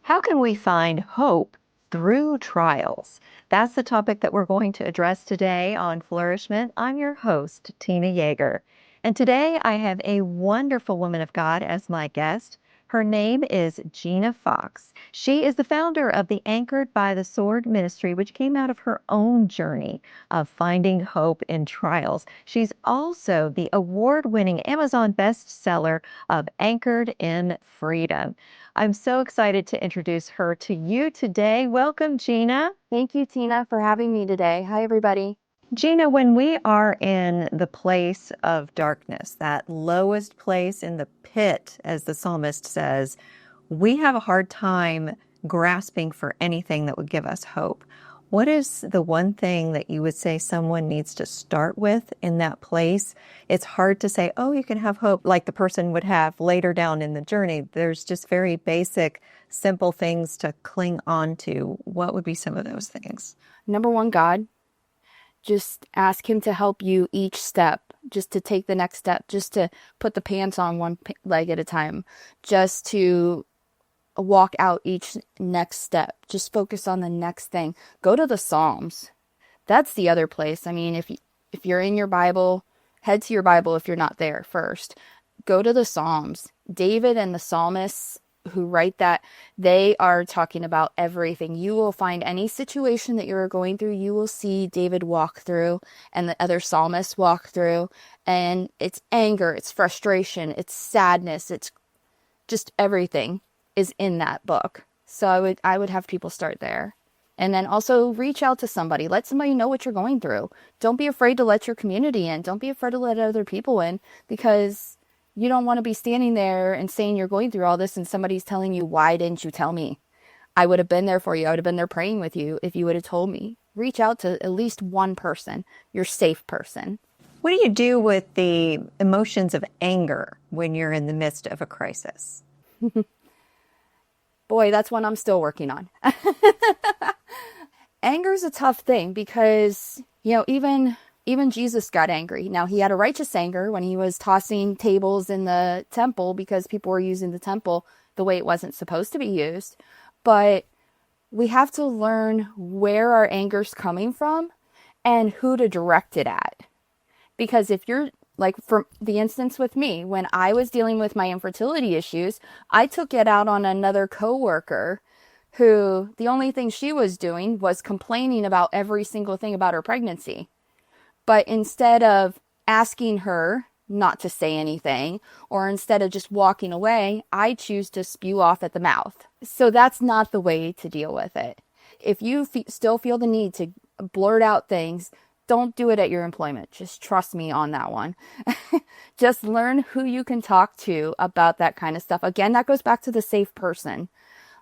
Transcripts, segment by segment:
How can we find hope through trials? That's the topic that we're going to address today on Flourish-Meant. I'm your host, Tina Yeager. And today I have a wonderful woman of God as my guest. Her name is Gina Fox. She is the founder of the Anchored by the Sword ministry, which came out of her own journey of finding hope in trials. She's also the award-winning Amazon bestseller of Anchored in Freedom. I'm so excited to introduce her to you today. Welcome, Gina. Thank you, Tina, for having me today. Hi, everybody. Gina, when we are in the place of darkness, that lowest place in the pit, as the psalmist says, we have a hard time grasping for anything that would give us hope. What is the one thing that you would say someone needs to start with in that place? It's hard to say, oh, you can have hope like the person would have later down in the journey. There's just very basic, simple things to cling on to. What would be some of those things? Number one, God. Just ask Him to help you each step, just to take the next step, just to put the pants on one leg at a time, just to walk out each next step. Just focus on the next thing. Go to the Psalms. That's the other place. I mean, if you're in your Bible, head to your Bible if you're not there first. Go to the Psalms. David and the psalmists who write that, they are talking about everything. You will find any situation that you're going through, you will see David walk through and the other psalmists walk through. And it's anger, it's frustration, it's sadness, it's just everything is in that book. So I would have people start there. And then also reach out to somebody. Let somebody know what you're going through. Don't be afraid to let your community in. Don't be afraid to let other people in, because you don't want to be standing there and saying you're going through all this and somebody's telling you, why didn't you tell me? I would have been there for you. I would have been there praying with you if you would have told me. Reach out to at least one person, your safe person. What do you do with the emotions of anger when you're in the midst of a crisis? Boy, that's one I'm still working on. Anger is a tough thing because, even Jesus got angry. Now, he had a righteous anger when he was tossing tables in the temple because people were using the temple the way it wasn't supposed to be used. But we have to learn where our anger's coming from and who to direct it at. Because if you're, like for the instance with me, when I was dealing with my infertility issues, I took it out on another coworker who the only thing she was doing was complaining about every single thing about her pregnancy. But instead of asking her not to say anything, or instead of just walking away, I choose to spew off at the mouth. So that's not the way to deal with it. If you still feel the need to blurt out things, don't do it at your employment. Just trust me on that one. Just learn who you can talk to about that kind of stuff. Again, that goes back to the safe person.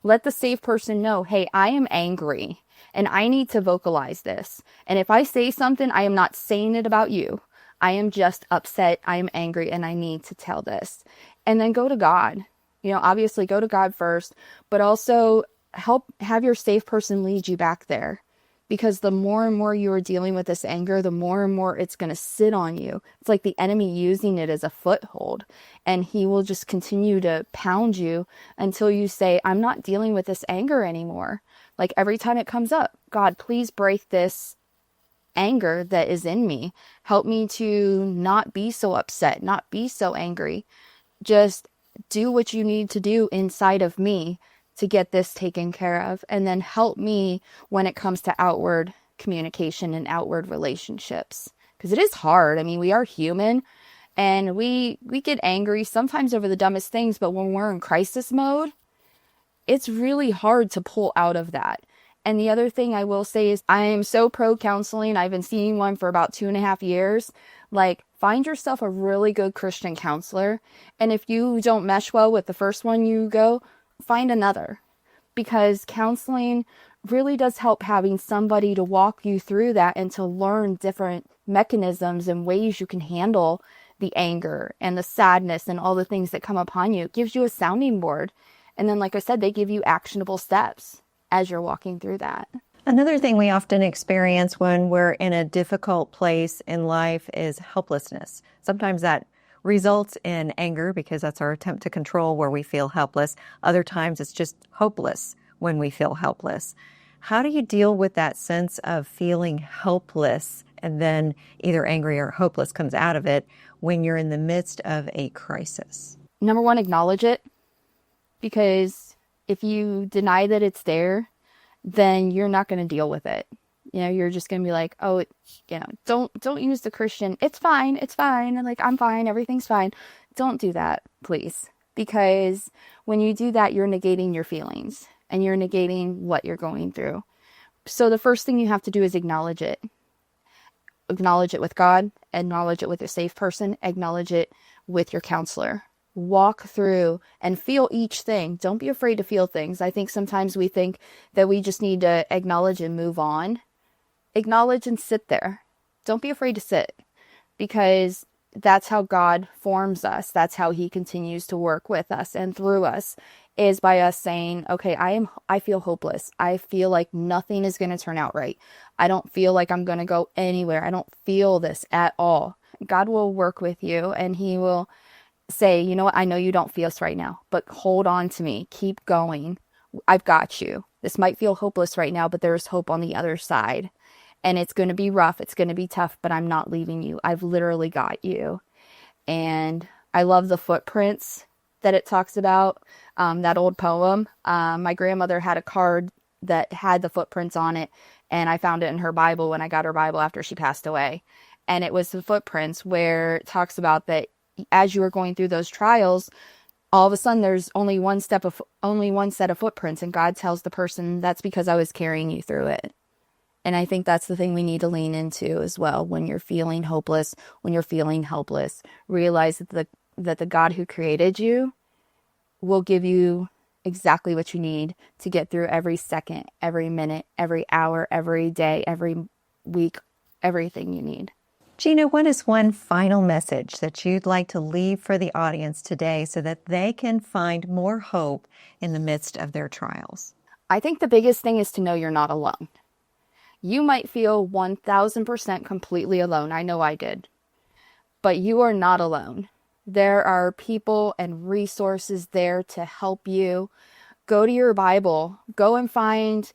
Let the safe person know, hey, I am angry and I need to vocalize this. And if I say something, I am not saying it about you. I am just upset. I am angry and I need to tell this. And then go to God. Obviously go to God first, but also have your safe person lead you back there. Because the more and more you are dealing with this anger, the more and more it's going to sit on you. It's like the enemy using it as a foothold. And he will just continue to pound you until you say, I'm not dealing with this anger anymore. Like every time it comes up, God, please break this anger that is in me. Help me to not be so upset, not be so angry. Just do what you need to do inside of me to get this taken care of, and then help me when it comes to outward communication and outward relationships. Because it is hard. I mean, we are human and we get angry sometimes over the dumbest things, but when we're in crisis mode, it's really hard to pull out of that. And the other thing I will say is I am so pro counseling. I've been seeing one for about 2.5 years. Like, find yourself a really good Christian counselor. And if you don't mesh well with the first one you go, find another, because counseling really does help having somebody to walk you through that and to learn different mechanisms and ways you can handle the anger and the sadness and all the things that come upon you. It gives you a sounding board. And then, like I said, they give you actionable steps as you're walking through that. Another thing we often experience when we're in a difficult place in life is helplessness. Sometimes that results in anger because that's our attempt to control where we feel helpless. Other times it's just hopeless when we feel helpless. How do you deal with that sense of feeling helpless and then either angry or hopeless comes out of it when you're in the midst of a crisis? Number one, acknowledge it, because if you deny that it's there, then you're not going to deal with it. You're just going to be like, oh, don't use the Christian, it's fine, and like, I'm fine, everything's fine. Don't do that, please. Because when you do that, you're negating your feelings and you're negating what you're going through. So the first thing you have to do is acknowledge it. Acknowledge it with God, acknowledge it with a safe person, acknowledge it with your counselor. Walk through and feel each thing. Don't be afraid to feel things. I think sometimes we think that we just need to acknowledge and move on. Acknowledge and sit there. Don't be afraid to sit, because that's how God forms us. That's how he continues to work with us and through us, is by us saying, okay, I feel hopeless. I feel like nothing is going to turn out right. I don't feel like I'm going to go anywhere. I don't feel this at all. God will work with you and he will say, you know what, I know you don't feel this right now, but hold on to me. Keep going. I've got you. This might feel hopeless right now, but there's hope on the other side. And it's going to be rough. It's going to be tough, but I'm not leaving you. I've literally got you. And I love the footprints that it talks about, that old poem. My grandmother had a card that had the footprints on it, and I found it in her Bible when I got her Bible after she passed away. And it was the footprints where it talks about that as you are going through those trials, all of a sudden there's only one set of footprints, and God tells the person, that's because I was carrying you through it. And I think that's the thing we need to lean into as well. When you're feeling hopeless, when you're feeling helpless, realize that the God who created you will give you exactly what you need to get through every second, every minute, every hour, every day, every week, everything you need. Gina, what is one final message that you'd like to leave for the audience today so that they can find more hope in the midst of their trials? I think the biggest thing is to know you're not alone. You might feel 1000% completely alone. I know I did. But you are not alone. There are people and resources there to help you. Go to your Bible. Go and find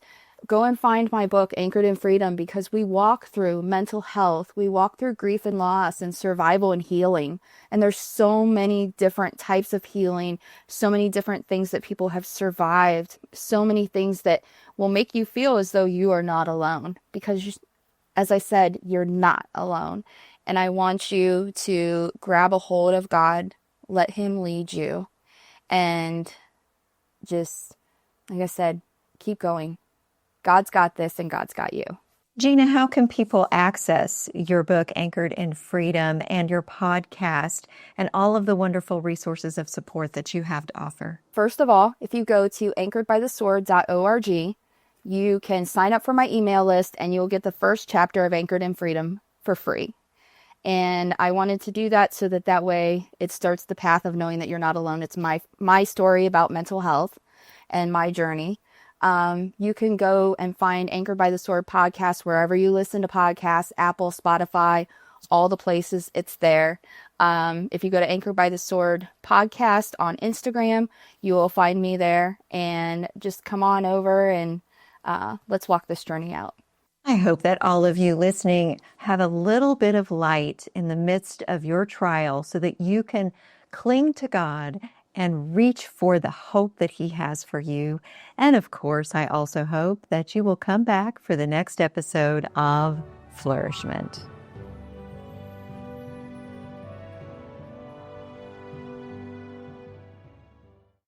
my book, Anchored in Freedom, because we walk through mental health. We walk through grief and loss and survival and healing. And there's so many different types of healing, so many different things that people have survived, so many things that will make you feel as though you are not alone. Because, as I said, you're not alone. And I want you to grab a hold of God, let him lead you, and just, like I said, keep going. God's got this and God's got you. Gina, how can people access your book, Anchored in Freedom, and your podcast, and all of the wonderful resources of support that you have to offer? First of all, if you go to anchoredbythesword.org, you can sign up for my email list and you'll get the first chapter of Anchored in Freedom for free. And I wanted to do that so that way it starts the path of knowing that you're not alone. It's my story about mental health and my journey. You can go and find Anchored by the Sword podcast wherever you listen to podcasts, Apple, Spotify, all the places, it's there. If you go to Anchored by the Sword podcast on Instagram, you will find me there, and just come on over and let's walk this journey out. I hope that all of you listening have a little bit of light in the midst of your trial so that you can cling to God and reach for the hope that he has for you. And of course, I also hope that you will come back for the next episode of Flourish-Meant.